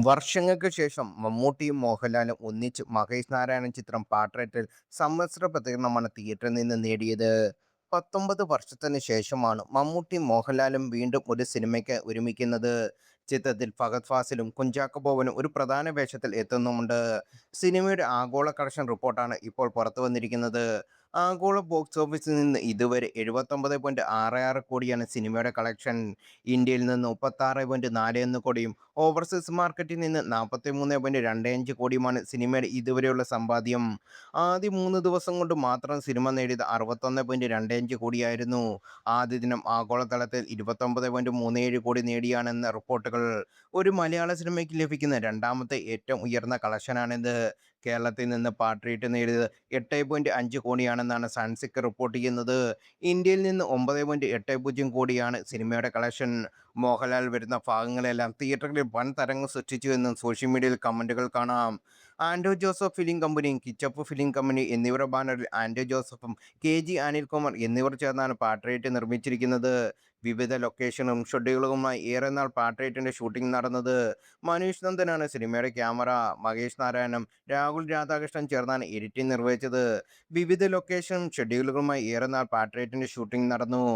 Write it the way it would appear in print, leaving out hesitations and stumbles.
വർഷങ്ങൾക്ക് ശേഷം മമ്മൂട്ടിയും മോഹൻലാലും ഒന്നിച്ച് മഹേഷ് നാരായണൻ ചിത്രം പാട്രേറ്റിൽ സമ്മിശ്ര പ്രതികരണമാണ് തിയേറ്ററിൽ നിന്ന് നേടിയത്. 19 വർഷത്തിന് ശേഷമാണ് മമ്മൂട്ടിയും മോഹൻലാലും വീണ്ടും ഒരു സിനിമയ്ക്ക് ഒരുമിക്കുന്നത്. ചിത്രത്തിൽ ഫഹദ് ഫാസിലും കുഞ്ചാക്കോ ബോബനും ഒരു പ്രധാന വേഷത്തിൽ എത്തുന്നുമുണ്ട്. സിനിമയുടെ ആഗോള കളക്ഷൻ റിപ്പോർട്ടാണ് ഇപ്പോൾ പുറത്തു വന്നിരിക്കുന്നത്. ആഗോള ബോക്സ് ഓഫീസിൽ നിന്ന് ഇതുവരെ 79.66 കോടിയാണ് സിനിമയുടെ കളക്ഷൻ. ഇന്ത്യയിൽ നിന്ന് 36.41 കോടിയും ഓവർസീസ് മാർക്കറ്റിൽ നിന്ന് 43.25 കോടിയുമാണ് സിനിമയുടെ ഇതുവരെയുള്ള സമ്പാദ്യം. ആദ്യ 3 ദിവസം കൊണ്ട് മാത്രം സിനിമ നേടിയത് 61.25 കോടിയായിരുന്നു. ആദ്യ ദിനം ആഗോളതലത്തിൽ 29.37 കോടി നേടിയാണെന്ന് റിപ്പോർട്ടുകൾ. ഒരു മലയാള സിനിമയ്ക്ക് ലഭിക്കുന്ന രണ്ടാമത്തെ ഏറ്റവും ഉയർന്ന കളക്ഷനാണിത്. കേരളത്തിൽ നിന്ന് പാട്രിയറ്റ് നേടിയത് 8.5 കോടിയാണെന്നാണ് സൺസിക്ക് റിപ്പോർട്ട് ചെയ്യുന്നത്. ഇന്ത്യയിൽ നിന്ന് 9.80 കോടിയാണ് സിനിമയുടെ കളക്ഷൻ. മോഹൻലാൽ വരുന്ന ഭാഗങ്ങളെല്ലാം തിയേറ്ററുകളിൽ വൻ തരംഗം സൃഷ്ടിച്ചുവെന്നും സോഷ്യൽ മീഡിയയിൽ കമന്റുകൾ കാണാം. ആൻഡോ ജോസഫ് ഫിലിം കമ്പനിയും കിച്ചപ്പ് ഫിലിം കമ്പനി എന്നിവരുടെ ബാനറിൽ ആൻഡോ ജോസഫും KG അനിൽകുമാർ എന്നിവർ ചേർന്നാണ് പാട്രിയറ്റ് നിർമ്മിച്ചിരിക്കുന്നത്. വിവിധ ലൊക്കേഷനും ഷെഡ്യൂളുകളുമായി ഏറെ നാൾ പാട്രിയറ്റിന്റെ ഷൂട്ടിംഗ് നടന്നത്. മനീഷ് നന്ദനാണ് സിനിമയുടെ ക്യാമറ. മഹേഷ് നാരായണനും രാഹുൽ രാധാകൃഷ്ണൻ ചേർന്നാണ് എഡിറ്റിംഗ് നിർവഹിച്ചത്. വിവിധ ലൊക്കേഷനും ഷെഡ്യൂളുകളുമായി ഏറെ നാൾ പാട്രിയറ്റിന്റെ ഷൂട്ടിംഗ് നടന്നു.